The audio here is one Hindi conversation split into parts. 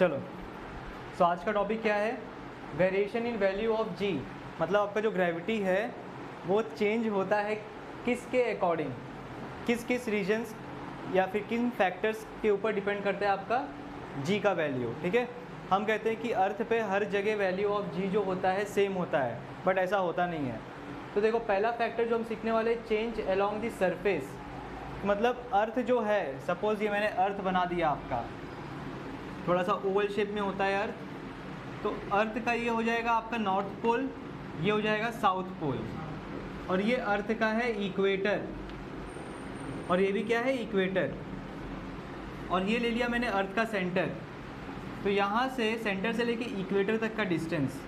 चलो, सो आज का टॉपिक क्या है? वेरिएशन इन वैल्यू ऑफ जी। मतलब आपका जो ग्रेविटी है वो चेंज होता है किसके अकॉर्डिंग, किस किस रीजन्स या फिर किन फैक्टर्स के ऊपर डिपेंड करता है आपका जी का वैल्यू। ठीक है, हम कहते हैं कि अर्थ पे हर जगह वैल्यू ऑफ जी जो होता है सेम होता है, बट ऐसा होता नहीं है। तो देखो, पहला फैक्टर जो हम सीखने वाले, चेंज अलोंग द सरफेस। मतलब अर्थ जो है, सपोज ये मैंने अर्थ बना दिया आपका, थोड़ा सा ओवल शेप में होता है अर्थ, तो अर्थ का ये हो जाएगा आपका नॉर्थ पोल, ये हो जाएगा साउथ पोल, और ये अर्थ का है इक्वेटर, और ये भी क्या है, इक्वेटर। और ये ले लिया मैंने अर्थ का सेंटर, तो यहाँ से सेंटर से लेके इक्वेटर तक का डिस्टेंस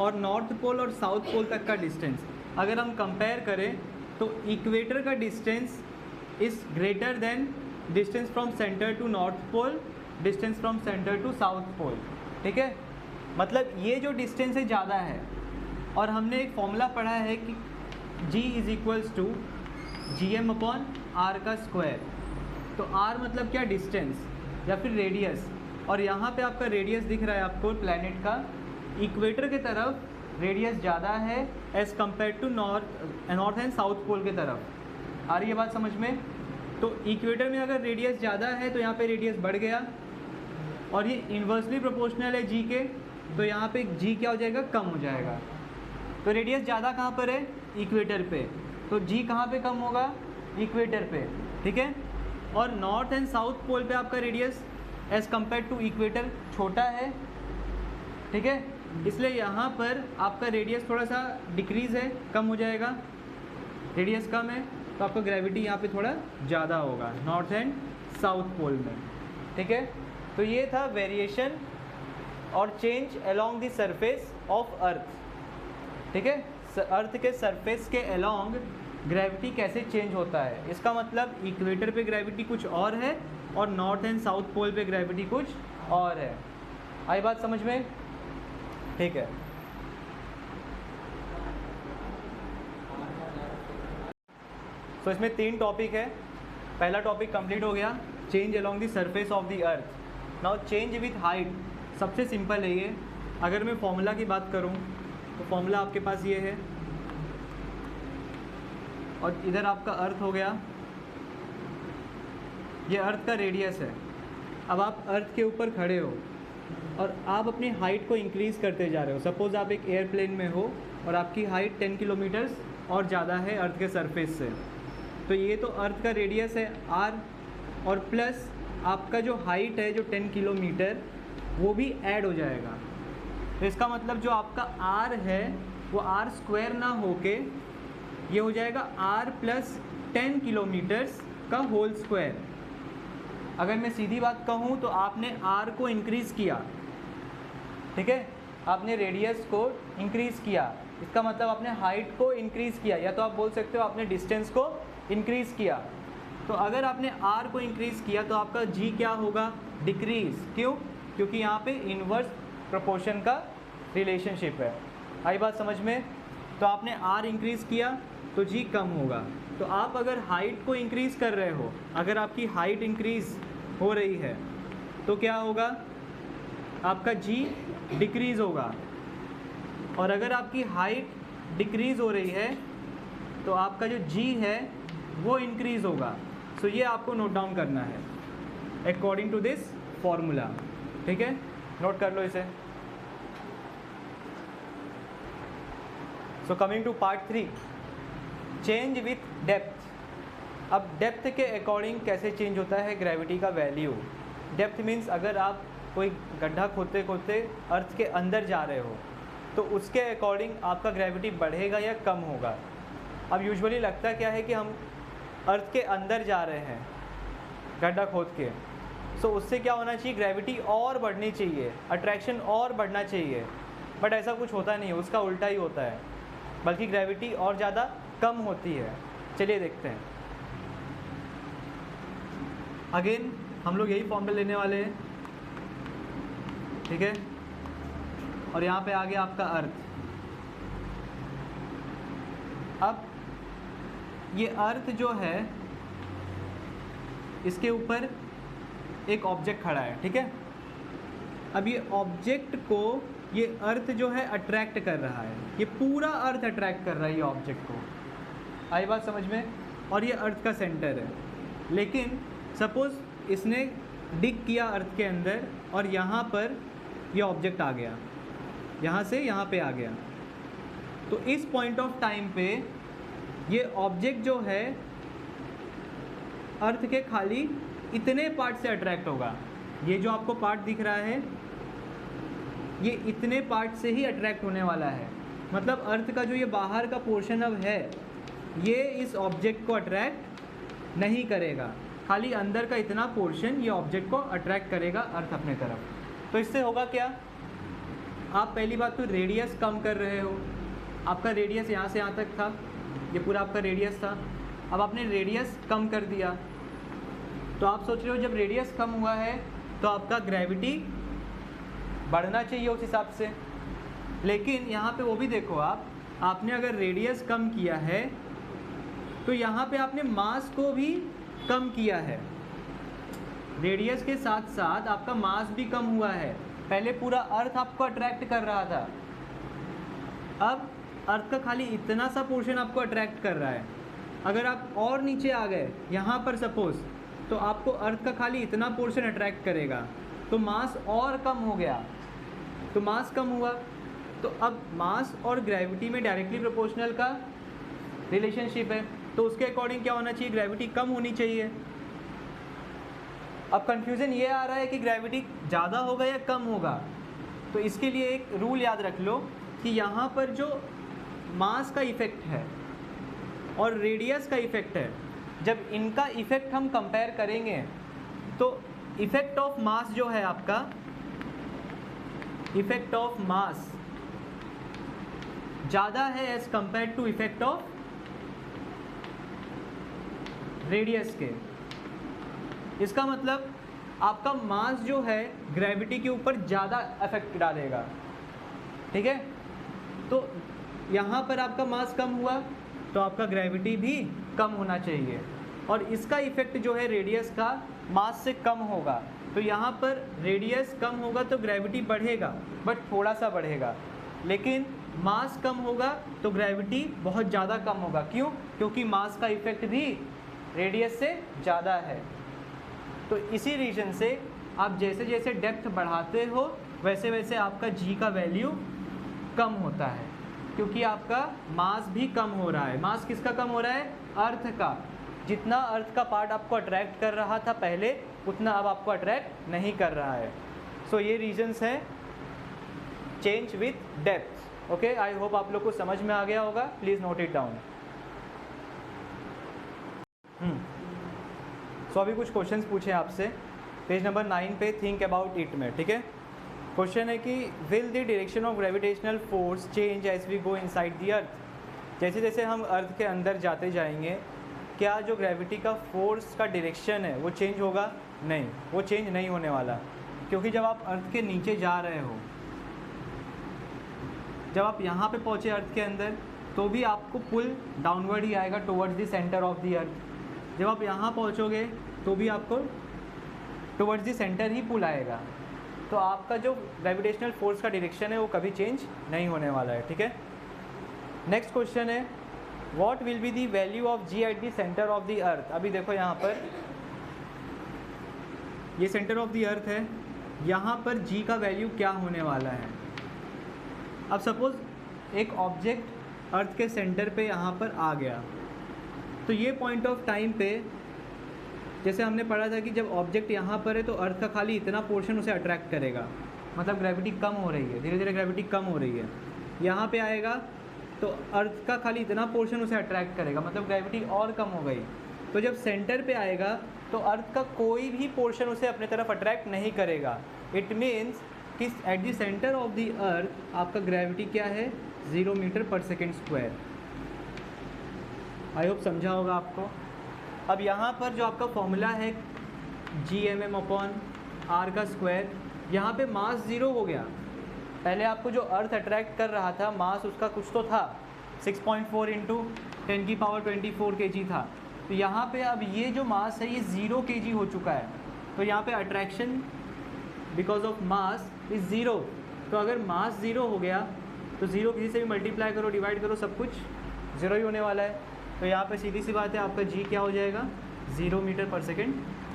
और नॉर्थ पोल और साउथ पोल तक का डिस्टेंस अगर हम कंपेयर करें तो इक्वेटर का distance is greater than distance from centre to north pole, distance from centre to south pole. ठीक है, मतलब ये जो डिस्टेंस है ज़्यादा है, और हमने एक फॉर्मूला पढ़ा है कि g is equals to GM upon r का स्क्वायर। तो r मतलब क्या, डिस्टेंस या फिर रेडियस, और यहाँ पे आपका रेडियस दिख रहा है आपको प्लैनेट का, इक्वेटर की तरफ रेडियस ज़्यादा है as compare to north and south pole की तरफ। आ रही है बात समझ में? तो इक्वेटर में अगर रेडियस ज़्यादा है तो यहाँ पे रेडियस बढ़ गया, और ये इन्वर्सली प्रोपोर्शनल है जी के, तो यहाँ पे जी क्या हो जाएगा, कम हो जाएगा। तो रेडियस ज़्यादा कहाँ पर है, इक्वेटर पे, तो जी कहाँ पे कम होगा, इक्वेटर पे। ठीक है, और नॉर्थ एंड साउथ पोल पे आपका radius as compare to equator छोटा है। ठीक है, इसलिए यहाँ पर आपका रेडियस थोड़ा सा डिक्रीज़ है, कम हो जाएगा। रेडियस कम है तो आपका ग्रेविटी यहाँ पे थोड़ा ज़्यादा होगा नॉर्थ एंड साउथ पोल में। ठीक है, तो ये था वेरिएशन और change along the surface of earth. ठीक है, अर्थ के सरफेस के अलोंग ग्रेविटी कैसे चेंज होता है, इसका मतलब इक्वेटर पे ग्रेविटी कुछ और है और नॉर्थ एंड साउथ पोल पे ग्रेविटी कुछ और है। आई बात समझ में? ठीक है, तो इसमें 3 टॉपिक है। पहला टॉपिक कंप्लीट हो गया, change along the surface of the earth. Now change with height, सबसे सिंपल है ये। अगर मैं फॉर्मूला की बात करूं तो फॉर्मूला आपके पास ये है, और इधर आपका अर्थ हो गया, ये अर्थ का रेडियस है। अब आप अर्थ के ऊपर खड़े हो और आप अपनी हाइट को इंक्रीज़ करते जा रहे हो। सपोज़ आप एक एयरप्लेन में हो और आपकी हाइट 10 किलोमीटर्स और ज़्यादा है अर्थ के सरफेस से, तो ये तो अर्थ का रेडियस है r, और प्लस आपका जो हाइट है जो 10 किलोमीटर, वो भी ऐड हो जाएगा। तो इसका मतलब जो आपका r है वो r स्क्वायर ना होके ये हो जाएगा r प्लस 10 किलोमीटर्स का होल स्क्वायर। अगर मैं सीधी बात कहूँ तो आपने r को इंक्रीज़ किया, ठीक है, आपने रेडियस को इंक्रीज़ किया, इसका मतलब आपने हाइट को इंक्रीज़ किया, या तो आप बोल सकते हो आपने डिस्टेंस को इंक्रीज़ किया। तो अगर आपने r को इंक्रीज़ किया तो आपका g क्या होगा, डिक्रीज़। क्यों? क्योंकि यहाँ पे इन्वर्स प्रोपोर्शन का रिलेशनशिप है। आई बात समझ में? तो आपने r इंक्रीज़ किया तो g कम होगा। तो आप अगर हाइट को इंक्रीज़ कर रहे हो, अगर आपकी हाइट इंक्रीज़ हो रही है तो क्या होगा, आपका g डिक्रीज़ होगा, और अगर आपकी हाइट डिक्रीज़ हो रही है तो आपका जो g है वो इंक्रीज़ होगा। सो ये आपको नोट डाउन करना है अकॉर्डिंग टू दिस फॉर्मूला। ठीक है, नोट कर लो इसे। So coming to part 3, change with depth. अब डेप्थ के अकॉर्डिंग कैसे चेंज होता है ग्रेविटी का वैल्यू। डेप्थ मीन्स अगर आप कोई गड्ढा खोदते खोदते अर्थ के अंदर जा रहे हो तो उसके अकॉर्डिंग आपका ग्रेविटी बढ़ेगा या कम होगा। अब यूजुअली लगता क्या है कि हम अर्थ के अंदर जा रहे हैं गड्ढा खोद के, सो उससे क्या होना चाहिए, ग्रेविटी और बढ़नी चाहिए, अट्रैक्शन और बढ़ना चाहिए, बट ऐसा कुछ होता नहीं है, उसका उल्टा ही होता है, बल्कि ग्रेविटी और ज़्यादा कम होती है। चलिए देखते हैं। अगेन हम लोग यही फॉर्मूला लेने वाले हैं, ठीक है, और यहाँ पे आ गया आपका अर्थ। अब ये अर्थ जो है इसके ऊपर एक ऑब्जेक्ट खड़ा है, ठीक है। अब ये ऑब्जेक्ट को ये अर्थ जो है अट्रैक्ट कर रहा है, ये पूरा अर्थ अट्रैक्ट कर रहा है ये ऑब्जेक्ट को। आई बात समझ में? और ये अर्थ का सेंटर है। लेकिन सपोज़ इसने डिग किया अर्थ के अंदर और यहाँ पर ये ऑब्जेक्ट आ गया, यहाँ से यहाँ पे आ गया, तो इस पॉइंट ऑफ टाइम पे ये ऑब्जेक्ट जो है अर्थ के खाली इतने पार्ट से अट्रैक्ट होगा। ये जो आपको पार्ट दिख रहा है ये इतने पार्ट से ही अट्रैक्ट होने वाला है। मतलब अर्थ का जो ये बाहर का पोर्शन अब है ये इस ऑब्जेक्ट को अट्रैक्ट नहीं करेगा, खाली अंदर का इतना पोर्शन ये ऑब्जेक्ट को अट्रैक्ट करेगा अर्थ अपने तरफ। तो इससे होगा क्या? आप पहली बात तो रेडियस कम कर रहे हो। आपका रेडियस यहाँ से यहाँ तक था, ये पूरा आपका रेडियस था, अब आपने रेडियस कम कर दिया। तो आप सोच रहे हो जब रेडियस कम हुआ है तो आपका ग्रेविटी बढ़ना चाहिए उस हिसाब से। लेकिन यहाँ पे वो भी देखो, आपने अगर रेडियस कम किया है तो यहाँ पे आपने मास को भी कम किया है। रेडियस के साथ साथ आपका मास भी कम हुआ है। पहले पूरा अर्थ आपको अट्रैक्ट कर रहा था, अब अर्थ का खाली इतना सा पोर्शन आपको अट्रैक्ट कर रहा है। अगर आप और नीचे आ गए यहाँ पर सपोज़, तो आपको अर्थ का खाली इतना पोर्शन अट्रैक्ट करेगा, तो मास और कम हो गया। तो मास कम हुआ तो अब मास और ग्रेविटी में डायरेक्टली प्रोपोर्शनल का रिलेशनशिप है, तो उसके अकॉर्डिंग क्या होना चाहिए? ग्रेविटी कम होनी चाहिए। अब कंफ्यूजन ये आ रहा है कि ग्रेविटी ज़्यादा होगा या कम होगा। तो इसके लिए एक रूल याद रख लो कि यहाँ पर जो मास का इफ़ेक्ट है और रेडियस का इफ़ेक्ट है, जब इनका इफ़ेक्ट हम कंपेयर करेंगे तो इफ़ेक्ट ऑफ मास जो है आपका, इफ़ेक्ट ऑफ मास ज़्यादा है as compare to effect of radius के। इसका मतलब आपका मास जो है ग्रेविटी के ऊपर ज़्यादा इफेक्ट डालेगा, ठीक है। तो यहाँ पर आपका मास कम हुआ तो आपका ग्रेविटी भी कम होना चाहिए, और इसका इफ़ेक्ट जो है रेडियस का मास से कम होगा। तो यहाँ पर रेडियस कम होगा तो ग्रेविटी बढ़ेगा, बट थोड़ा सा बढ़ेगा। लेकिन मास कम होगा तो ग्रेविटी बहुत ज़्यादा कम होगा। क्यों? क्योंकि मास का इफ़ेक्ट भी रेडियस से ज़्यादा है। तो इसी रीजन से आप जैसे जैसे डेप्थ बढ़ाते हो वैसे वैसे आपका जी का वैल्यू कम होता है, क्योंकि आपका मास भी कम हो रहा है। मास किसका कम हो रहा है? अर्थ का। जितना अर्थ का पार्ट आपको अट्रैक्ट कर रहा था पहले, उतना अब आपको अट्रैक्ट नहीं कर रहा है। सो ये रीजंस हैं change with depth. Okay, I hope आप लोग को समझ में आ गया होगा। Please note it down. So अभी कुछ क्वेश्चंस पूछे आपसे पेज नंबर 9 पे, थिंक अबाउट इट में, ठीक है। क्वेश्चन है कि will the direction of gravitational force change as we go inside the earth. जैसे जैसे हम अर्थ के अंदर जाते जाएंगे, क्या जो ग्रेविटी का फोर्स का डायरेक्शन है वो चेंज होगा? नहीं, वो चेंज नहीं होने वाला, क्योंकि जब आप अर्थ के नीचे जा रहे हो, जब आप यहाँ पे पहुँचे अर्थ के अंदर, तो भी आपको पुल डाउनवर्ड ही आएगा towards the centre of the अर्थ। जब आप यहाँ पहुँचोगे तो भी आपको टुवर्ड्स द सेंटर ही पुल आएगा। तो आपका जो ग्रेविटेशनल फोर्स का डायरेक्शन है वो कभी चेंज नहीं होने वाला है, ठीक है। नेक्स्ट क्वेश्चन है what will be the value of g at the centre of the earth. अभी देखो यहाँ पर ये सेंटर ऑफ द अर्थ है, यहाँ पर जी का वैल्यू क्या होने वाला है। अब सपोज एक ऑब्जेक्ट अर्थ के सेंटर पे यहाँ पर आ गया, तो ये पॉइंट ऑफ टाइम पे, जैसे हमने पढ़ा था कि जब ऑब्जेक्ट यहाँ पर है तो अर्थ का खाली इतना पोर्शन उसे अट्रैक्ट करेगा, मतलब ग्रेविटी कम हो रही है, धीरे धीरे ग्रेविटी कम हो रही है। यहाँ पे आएगा तो अर्थ का खाली इतना पोर्शन उसे अट्रैक्ट करेगा, मतलब ग्रेविटी और कम हो गई। तो जब सेंटर पे आएगा तो अर्थ का कोई भी पोर्शन उसे अपने तरफ अट्रैक्ट नहीं करेगा। इट मीन्स कि eight the centre of the अर्थ आपका ग्रेविटी क्या है? 0 metre per second square. I hope समझा होगा आपको। अब यहाँ पर जो आपका फॉर्मूला है Gmm/r का स्क्वायर, यहाँ पे मास 0 हो गया। पहले आपको जो अर्थ अट्रैक्ट कर रहा था मास उसका कुछ तो था, 6.4 × 10⁻24 kg था। तो यहाँ पे अब ये जो मास है ये 0 kg हो चुका है। तो यहाँ पे attraction because of mass is zero. तो अगर मास ज़ीरो हो गया तो ज़ीरो किसी से भी मल्टीप्लाई करो, डिवाइड करो, सब कुछ ज़ीरो ही होने वाला है। तो यहाँ पे सीधी सी बात है, आपका जी क्या हो जाएगा, 0 metre per second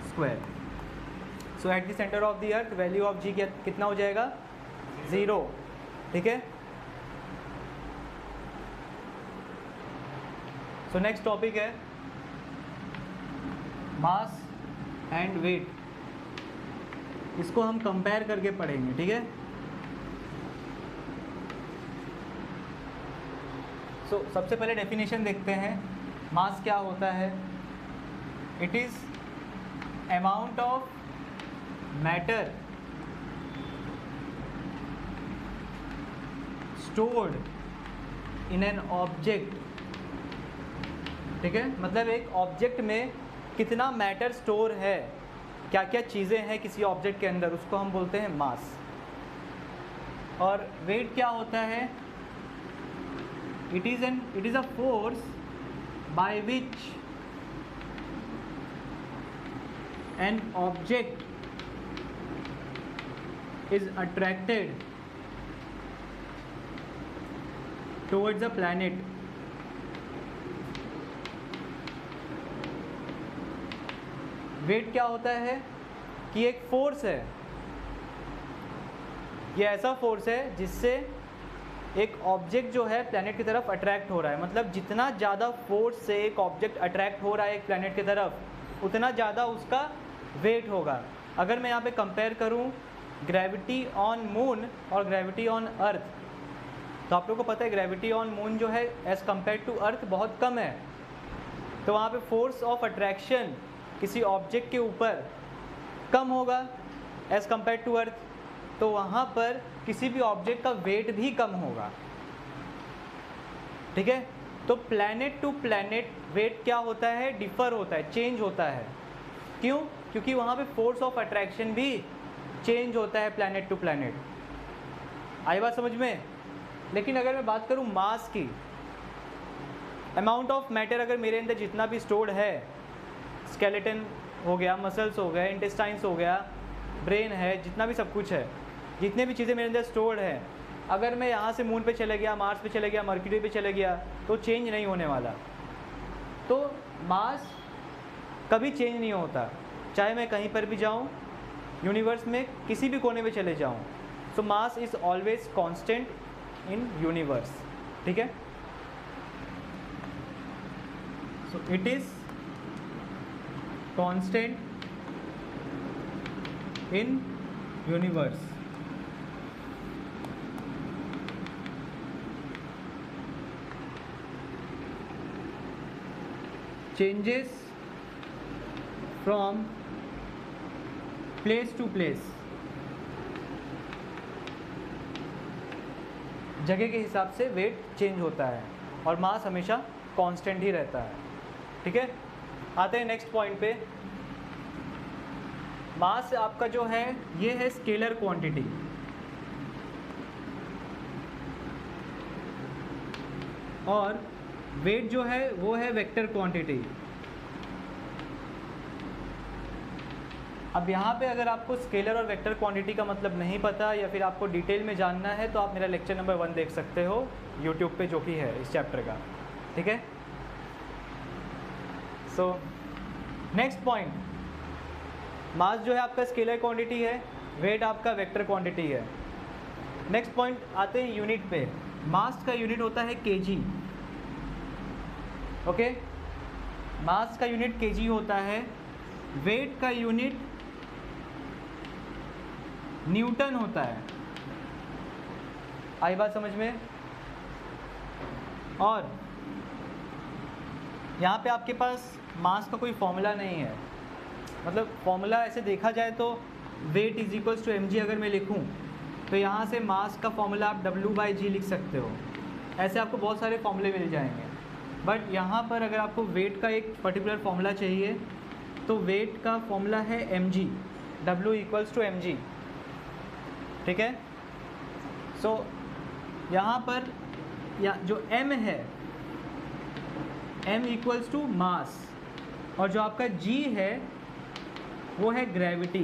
square. So at the centre of the earth value of g कितना हो जाएगा, 0। ठीक है। सो नेक्स्ट टॉपिक है मास एंड वेट। इसको हम कंपेयर करके पढ़ेंगे, ठीक है। सो सबसे पहले डेफिनेशन देखते हैं, मास क्या होता है। It is amount of matter stored in an object. ठीक है, मतलब एक ऑब्जेक्ट में कितना मैटर स्टोर है, क्या क्या चीज़ें हैं किसी ऑब्जेक्ट के अंदर, उसको हम बोलते हैं मास। और वेट क्या होता है, it is a force by which an object is attracted towards a planet. Weight क्या होता है कि एक फोर्स है, ये ऐसा फोर्स है जिससे एक ऑब्जेक्ट जो है प्लैनेट की तरफ अट्रैक्ट हो रहा है। मतलब जितना ज़्यादा फोर्स से एक ऑब्जेक्ट अट्रैक्ट हो रहा है एक प्लैनेट की तरफ, उतना ज़्यादा उसका वेट होगा। अगर मैं यहाँ पे कंपेयर करूँ ग्रेविटी ऑन मून और ग्रेविटी ऑन अर्थ, तो आप लोगों को पता है ग्रेविटी ऑन मून जो है एज़ कम्पेयर टू अर्थ बहुत कम है। तो वहाँ पे फोर्स ऑफ अट्रैक्शन किसी ऑब्जेक्ट के ऊपर कम होगा एज़ कम्पेयर टू अर्थ, तो वहाँ पर किसी भी ऑब्जेक्ट का वेट भी कम होगा। ठीक है। तो प्लैनेट टू प्लैनेट वेट क्या होता है, डिफ़र होता है, चेंज होता है। क्यों? क्योंकि वहाँ पे फोर्स ऑफ अट्रैक्शन भी चेंज होता है प्लैनेट टू प्लैनेट। आई बात समझ में? लेकिन अगर मैं बात करूँ मास की, अमाउंट ऑफ मैटर अगर मेरे अंदर जितना भी स्टोर्ड है, स्केलेटन हो गया, मसल्स हो गए, इंटेस्टाइन्स हो गया, ब्रेन है, जितना भी सब कुछ है, जितने भी चीज़ें मेरे अंदर स्टोर्ड है, अगर मैं यहाँ से मून पे चले गया, मार्स पे चले गया, मर्क्यूरी पे चले गया, तो चेंज नहीं होने वाला। तो मास कभी चेंज नहीं होता, चाहे मैं कहीं पर भी जाऊँ, यूनिवर्स में किसी भी कोने में चले जाऊँ। So mass is always constant in universe. ठीक है। So it is constant in universe. Changes from place to place, जगह के हिसाब से वेट चेंज होता है और मास हमेशा कांस्टेंट ही रहता है। ठीक है। आते हैं नेक्स्ट पॉइंट पे। मास आपका जो है ये है स्केलर क्वांटिटी, और वेट जो है वो है वेक्टर क्वांटिटी। अब यहाँ पे अगर आपको स्केलर और वेक्टर क्वांटिटी का मतलब नहीं पता या फिर आपको डिटेल में जानना है तो आप मेरा लेक्चर नंबर 1 देख सकते हो यूट्यूब पे, जो कि है इस चैप्टर का। ठीक है। सो नेक्स्ट पॉइंट, मास जो है आपका स्केलर क्वांटिटी है, वेट आपका वेक्टर क्वांटिटी है। नेक्स्ट पॉइंट आते हैं यूनिट पे। मास का यूनिट होता है केजी। ओके, मास का यूनिट केजी होता है, वेट का यूनिट न्यूटन होता है। आई बात समझ में? और यहाँ पे आपके पास मास का कोई फॉर्मूला नहीं है, मतलब फॉर्मूला ऐसे देखा जाए तो weight is equals to mg अगर मैं लिखूँ तो यहाँ से मास का फॉर्मूला आप W/g लिख सकते हो। ऐसे आपको बहुत सारे फॉर्मूले मिल जाएंगे, बट यहाँ पर अगर आपको वेट का एक पर्टिकुलर फॉर्मूला चाहिए तो वेट का फॉर्मूला है mg, W equals to mg। ठीक है। सो यहाँ पर जो m है, m इक्वल्स टू मास, और जो आपका g है वो है ग्रेविटी।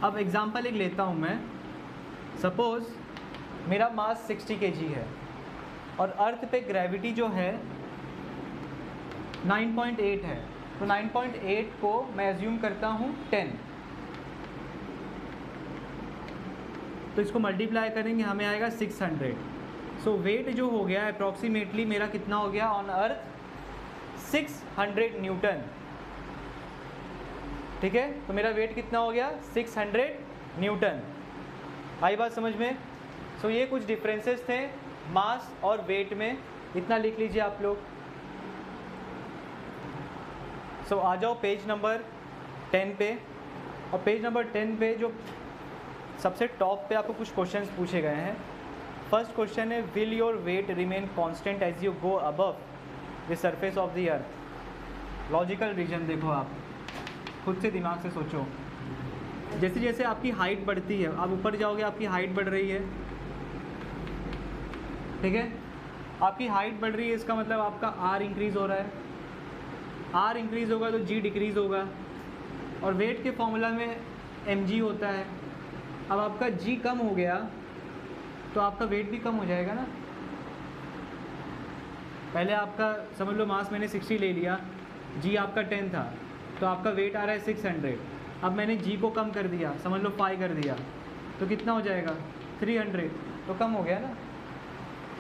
अब एग्जांपल एक लेता हूँ मैं। सपोज़ मेरा मास 60 kg है और अर्थ पे ग्रेविटी जो है 9.8 है, तो 9.8 को मैं एज्यूम करता हूँ 10, तो इसको मल्टीप्लाई करेंगे हमें आएगा 600। सो वेट जो हो गया अप्रॉक्सीमेटली मेरा कितना हो गया ऑन अर्थ 600 न्यूटन। ठीक है, तो मेरा वेट कितना हो गया 600 न्यूटन। आई बात समझ में? सो ये कुछ डिफरेंसेस थे मास और वेट में, इतना लिख लीजिए आप लोग। सो आ जाओ पेज नंबर 10 पे, और पेज नंबर 10 पे जो सबसे टॉप पे आपको कुछ क्वेश्चंस पूछे गए हैं। फर्स्ट क्वेश्चन है, will your weight remain constant as you go above the surface of the earth. Logical reason देखो, आप खुद से दिमाग से सोचो। जैसे जैसे आपकी हाइट बढ़ती है, आप ऊपर जाओगे आपकी हाइट बढ़ रही है, ठीक है, आपकी हाइट बढ़ रही है, इसका मतलब आपका आर इंक्रीज़ हो रहा है। आर इंक्रीज़ होगा तो जी डिक्रीज़ होगा, और वेट के फॉर्मूला में mg होता है। अब आपका g कम हो गया तो आपका वेट भी कम हो जाएगा ना। पहले आपका समझ लो मास मैंने 60 ले लिया, g आपका 10 था, तो आपका वेट आ रहा है 600। अब मैंने g को कम कर दिया, समझ लो 5 कर दिया, तो कितना हो जाएगा 300, तो कम हो गया ना।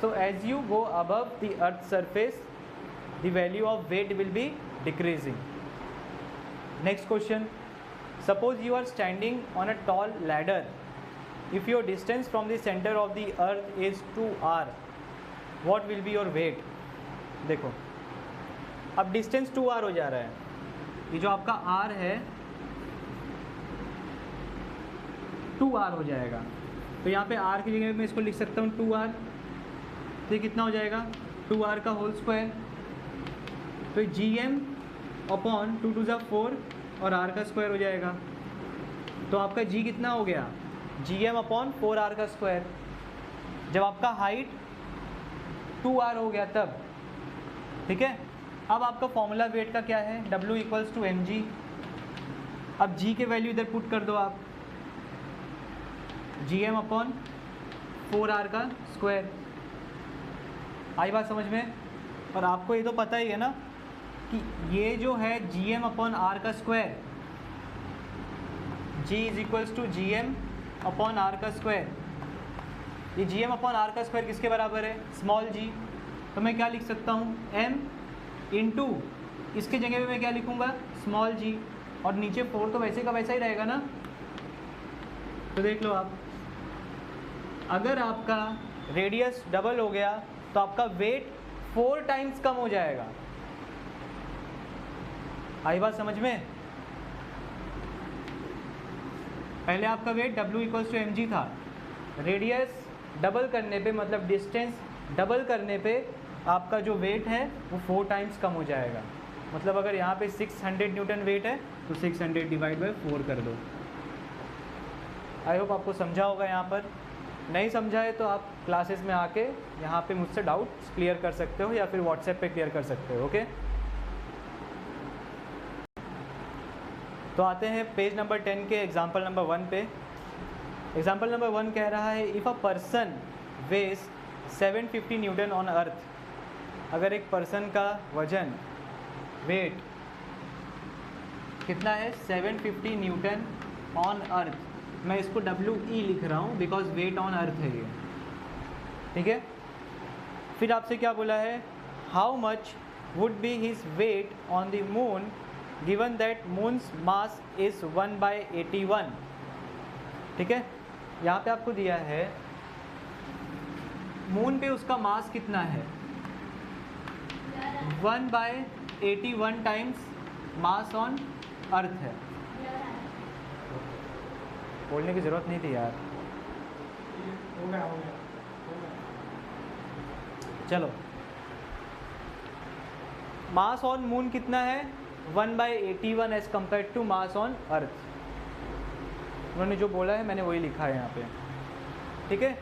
So as you go above the earth surface the value of weight will be decreasing. Next question, suppose you are standing on a tall ladder. If your distance from the center of the earth is 2r, what will be your weight? देखो अब डिस्टेंस 2r हो जा रहा है, ये जो आपका r है 2r हो जाएगा, तो यहाँ पे r की जगह मैं इसको लिख सकता हूँ 2r, तो ये कितना हो जाएगा 2r का होल स्क्वायर, तो gm अपॉन 2 to the 4 और r का स्क्वायर हो जाएगा। तो आपका g कितना हो गया gm अपॉन 4r का स्क्वायर। जब आपका हाइट 2r हो गया तब, ठीक है। अब आपका फॉर्मूला वेट का क्या है, w इक्वल्स टू mg। अब g के वैल्यू इधर पुट कर दो आप, gm अपॉन 4r का स्क्वायर। आई बात समझ में? और आपको ये तो पता ही है ना कि ये जो है gm अपॉन r का square, g is equals to gm upon r का स्क्वायर। ये gm अपॉन r का स्क्वायर किसके बराबर है, स्मॉल g। तो मैं क्या लिख सकता हूँ m इंटू, इसके जगह पे मैं क्या लिखूँगा स्मॉल g, और नीचे 4 तो वैसे का वैसा ही रहेगा ना। तो देख लो आप, अगर आपका रेडियस डबल हो गया तो आपका वेट 4 टाइम्स कम हो जाएगा। आई बात समझ में? पहले आपका weight w equals to mg था, रेडियस डबल करने पे मतलब डिस्टेंस डबल करने पे आपका जो वेट है वो 4 टाइम्स कम हो जाएगा। मतलब अगर यहाँ पे 600 न्यूटन वेट है तो 600 डिवाइड बाई 4 कर दो। आई होप आपको समझा होगा। यहाँ पर नहीं समझा है तो आप क्लासेस में आके यहाँ पे मुझसे डाउट्स क्लियर कर सकते हो, या फिर व्हाट्सएप पे क्लियर कर सकते हो। ओके, तो आते हैं पेज नंबर 10 के एग्जाम्पल नंबर 1 पे। एग्जाम्पल नंबर 1 कह रहा है, if a person weighs 750 newton on earth. अगर एक पर्सन का वजन वेट कितना है 750 न्यूटन ऑन अर्थ, मैं इसको WE लिख रहा हूँ बिकॉज वेट ऑन अर्थ है ये, ठीक है। फिर आपसे क्या बोला है, how much would be his weight on the moon given that moons mass is 1/81, ठीक है। यहाँ पे आपको दिया है मून पे उसका मास कितना है 1/81 टाइम्स मास ऑन अर्थ है। बोलने की ज़रूरत नहीं थी यार, चलो। मास ऑन मून कितना है 1/81 as compare to mass on earth. उन्होंने जो बोला है मैंने वही लिखा है यहाँ पे, ठीक है।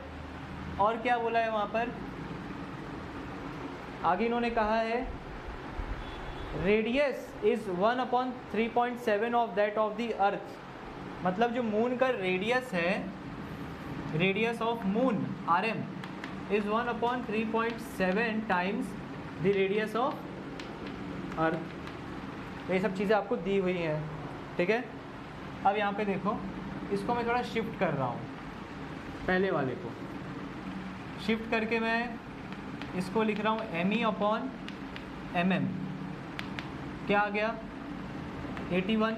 और क्या बोला है वहाँ पर आगे, इन्होंने कहा है radius is 1/3.7 of that of the अर्थ। मतलब जो मून का रेडियस है, radius of moon RM is 1/3.7 times the radius of अर्थ। ये सब चीज़ें आपको दी हुई हैं, ठीक है। अब यहाँ पे देखो, इसको मैं थोड़ा शिफ्ट कर रहा हूँ, पहले वाले को शिफ्ट करके मैं इसको लिख रहा हूँ ME/mm। क्या आ गया? 81।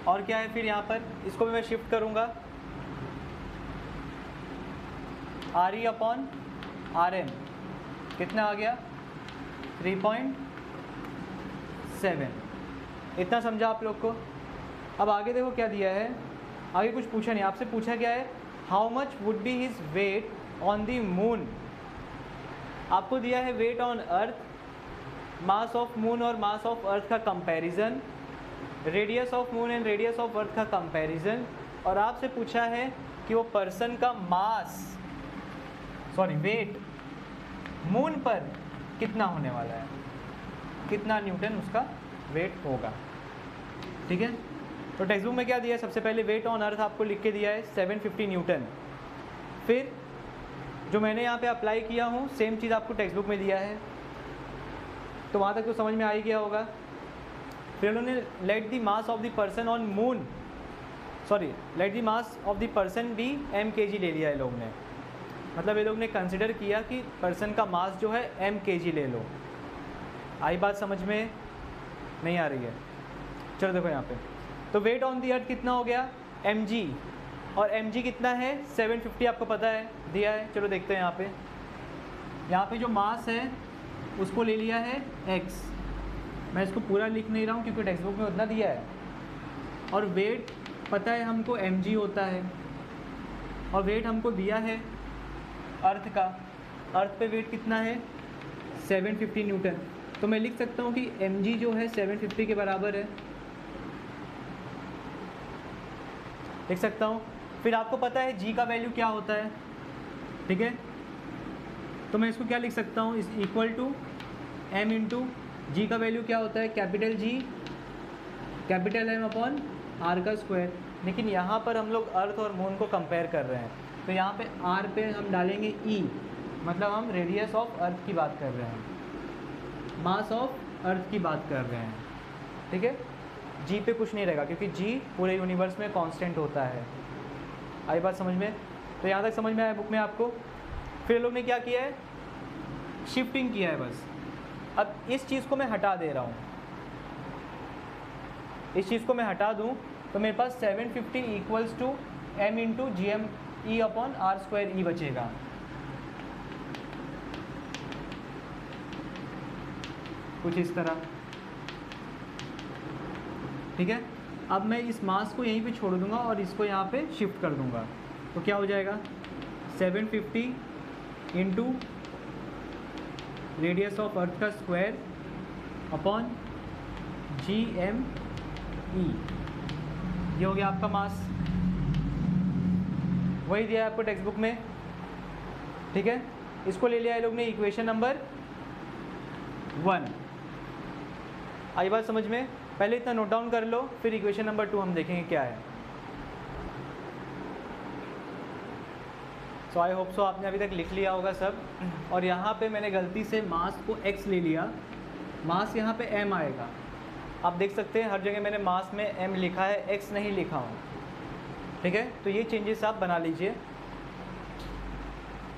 और क्या है फिर यहाँ पर, इसको भी मैं शिफ्ट करूँगा RE/RM। कितना आ गया? 3.7। इतना समझा आप लोग को? अब आगे देखो क्या दिया है, आगे कुछ पूछा नहीं, आपसे पूछा क्या है, how much would be his weight on the moon. आपको दिया है weight on earth, mass of moon और मास ऑफ अर्थ का comparison, radius of moon and radius of earth का कंपैरिजन, और आपसे पूछा है कि वो पर्सन का वेट मून पर कितना होने वाला है, कितना न्यूटन उसका वेट होगा, ठीक है। तो टेक्स्ट बुक में क्या दिया है, सबसे पहले वेट ऑन अर्थ आपको लिख के दिया है 750 न्यूटन। फिर जो मैंने यहाँ पे अप्लाई किया हूँ सेम चीज़ आपको टेक्स्ट बुक में दिया है, तो वहाँ तक तो समझ में आ ही गया होगा। फिर उन्होंने let the mass of the person on moon, let the mass of the person be mkg ले लिया है लोग ने। मतलब ये लोग ने कंसिडर किया कि पर्सन का मास जो है mkg ले लो। आई बात समझ में? नहीं आ रही है? चलो देखो यहाँ पे, तो वेट ऑन दी अर्थ कितना हो गया? mg, और mg कितना है? 750 आपको पता है, दिया है। चलो देखते हैं यहाँ पे जो मास है उसको ले लिया है x। मैं इसको पूरा लिख नहीं रहा हूँ क्योंकि टेक्स्ट बुक में उतना दिया है। और वेट पता है हमको mg होता है, और वेट हमको दिया है अर्थ का। अर्थ पे वेट कितना है? 750 न्यूटन। तो मैं लिख सकता हूँ कि mg जो है 750 के बराबर है, लिख सकता हूँ। फिर आपको पता है g का वैल्यू क्या होता है, ठीक है। तो मैं इसको क्या लिख सकता हूँ, इस इक्वल टू m इंटू जी का वैल्यू क्या होता है? कैपिटल G कैपिटल M/r का स्क्वायर। लेकिन यहाँ पर हम लोग अर्थ और मून को कंपेयर कर रहे हैं, तो यहाँ पे r पे हम डालेंगे e, मतलब हम रेडियस ऑफ अर्थ की बात कर रहे हैं, मास ऑफ अर्थ की बात कर रहे हैं, ठीक है। g पे कुछ नहीं रहेगा क्योंकि g पूरे यूनिवर्स में कांस्टेंट होता है। आई बात समझ में? तो यहाँ तक समझ में आया बुक में आपको? फिर लोग ने क्या किया है, शिफ्टिंग किया है बस। अब इस चीज़ को मैं हटा दे रहा हूँ, इस चीज़ को मैं हटा दूँ तो मेरे पास 750 इक्वल्स टू m इंटू GME/r² बचेगा। कुछ इस तरह, ठीक है। अब मैं इस मास को यहीं पे छोड़ दूंगा और इसको यहाँ पे शिफ्ट कर दूंगा, तो क्या हो जाएगा? 750 इंटू रेडियस ऑफ अर्थ का स्क्वायर अपॉन GME, ये हो गया आपका मास। वही दिया है आपको टेक्स्ट बुक में, ठीक है। इसको ले लिया है लोग ने इक्वेशन नंबर 1। आई बात समझ में? पहले इतना नोट डाउन कर लो, फिर इक्वेशन नंबर 2 हम देखेंगे क्या है। सो आई होप सो आपने अभी तक लिख लिया होगा सब। और यहाँ पे मैंने गलती से मास को x ले लिया, मास यहाँ पे m आएगा। आप देख सकते हैं हर जगह मैंने मास में m लिखा है, x नहीं लिखा हूँ, ठीक है। तो ये चेंजेस आप बना लीजिए।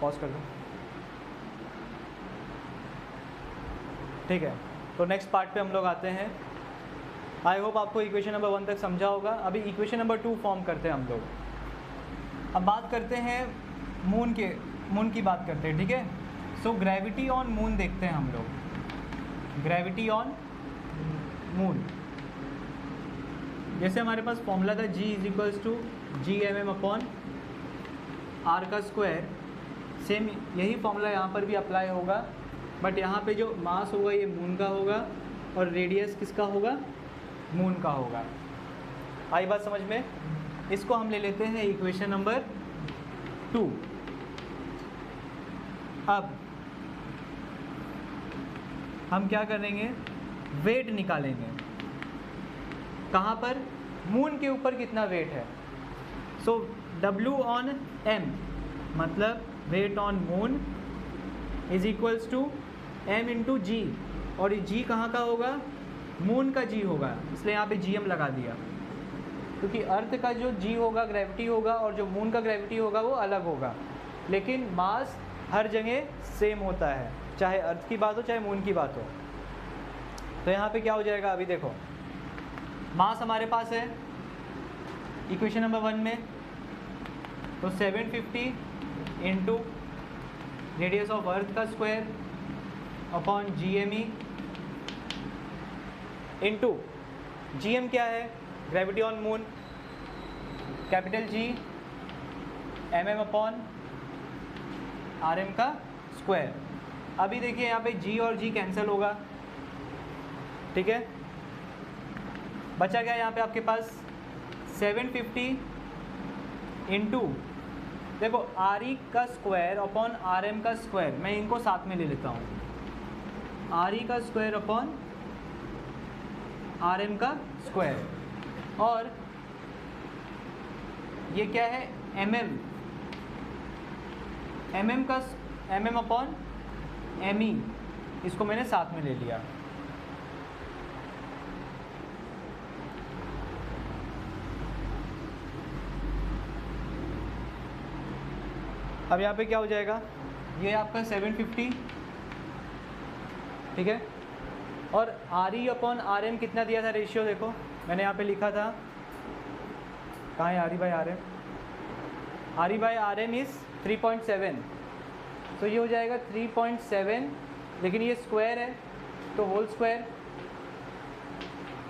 पॉज कर दो, ठीक है। तो नेक्स्ट पार्ट पे हम लोग आते हैं। आई होप आपको इक्वेशन नंबर 1 तक समझा होगा। अभी इक्वेशन नंबर 2 फॉर्म करते हैं हम लोग। अब बात करते हैं मून की बात करते हैं, ठीक है। सो ग्रेविटी ऑन मून देखते हैं हम लोग। ग्रेविटी ऑन मून, जैसे हमारे पास फॉर्मूला था G = GMM/r², सेम यही फॉर्मूला यहाँ पर भी अप्लाई होगा, बट यहाँ पे जो मास होगा ये मून का होगा और रेडियस किसका होगा? मून का होगा। आई बात समझ में? इसको हम ले लेते हैं इक्वेशन नंबर 2। अब हम क्या करेंगे, वेट निकालेंगे। कहाँ पर, मून के ऊपर कितना वेट है। सो W ऑन M मतलब weight on moon is equals to M into g, और ये G कहाँ का होगा, मून का G होगा, इसलिए यहाँ पे GM लगा दिया, क्योंकि अर्थ का जो G होगा ग्रेविटी होगा और जो मून का ग्रेविटी होगा वो अलग होगा, लेकिन मास हर जगह सेम होता है, चाहे अर्थ की बात हो चाहे मून की बात हो। तो यहाँ पे क्या हो जाएगा, अभी देखो मास हमारे पास है इक्वेशन नंबर 1 में, तो 750 इंटू रेडियस ऑफ अर्थ का square upon GME into GM क्या है, gravity on moon, capital G mm upon RM का स्क्वायर। अभी देखिए यहाँ पे G और G कैंसिल होगा, ठीक है, बचा क्या यहाँ पे आपके पास 750 इंटू देखो RE का स्क्वायर अपॉन RM का स्क्वायर, मैं इनको साथ में ले लेता हूँ, RE का स्क्वायर अपॉन RM का स्क्वायर, और ये क्या है mm अपॉन ME, इसको मैंने साथ में ले लिया। अब यहाँ पे क्या हो जाएगा, ये आपका 750, ठीक है, और RE अपॉन RM कितना दिया था रेशियो, देखो मैंने यहाँ पे लिखा था, कहाँ है RE by RM, RE by RM is 3.7, तो ये हो जाएगा 3.7, लेकिन ये स्क्वायर है तो होल स्क्वायर,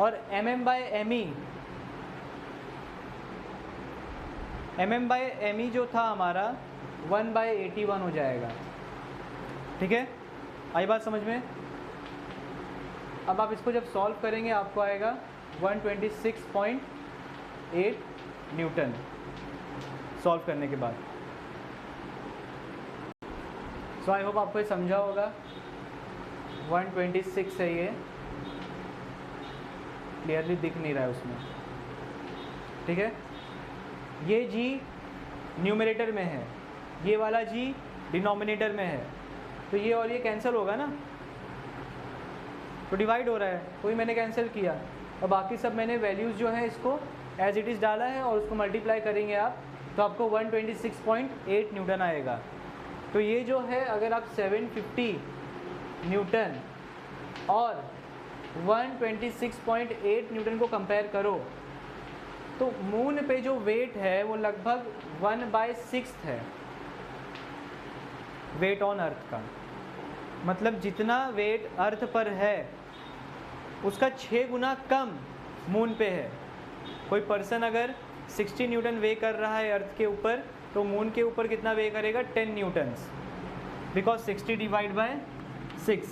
और mm बाई ME जो था हमारा 1/81 हो जाएगा, ठीक है, आई बात समझ में। अब आप इसको जब सॉल्व करेंगे आपको आएगा 126.8 न्यूटन सॉल्व करने के बाद। सो आई होप आपको ये समझा होगा, 126 है, ये क्लियरली दिख नहीं रहा है उसमें, ठीक है, ये G न्यूमरेटर में है, ये वाला G डिनोमिनेटर में है, तो ये और ये कैंसिल होगा ना, तो डिवाइड हो रहा है, तो ही मैंने कैंसिल किया, और बाकी सब मैंने वैल्यूज़ जो है इसको एज इट इज़ डाला है, और उसको मल्टीप्लाई करेंगे आप तो आपको 126.8 न्यूटन आएगा। तो ये जो है अगर आप 750 न्यूटन और 126.8 न्यूटन को कंपेयर करो, तो मून पे जो वेट है वो लगभग 1/6 है वेट ऑन अर्थ का, मतलब जितना वेट अर्थ पर है उसका 6 गुना कम मून पे है। कोई पर्सन अगर 60 न्यूटन वे कर रहा है अर्थ के ऊपर, तो मून के ऊपर कितना वे करेगा, 10 न्यूटन्स, बिकॉज 60 डिवाइड बाय 6।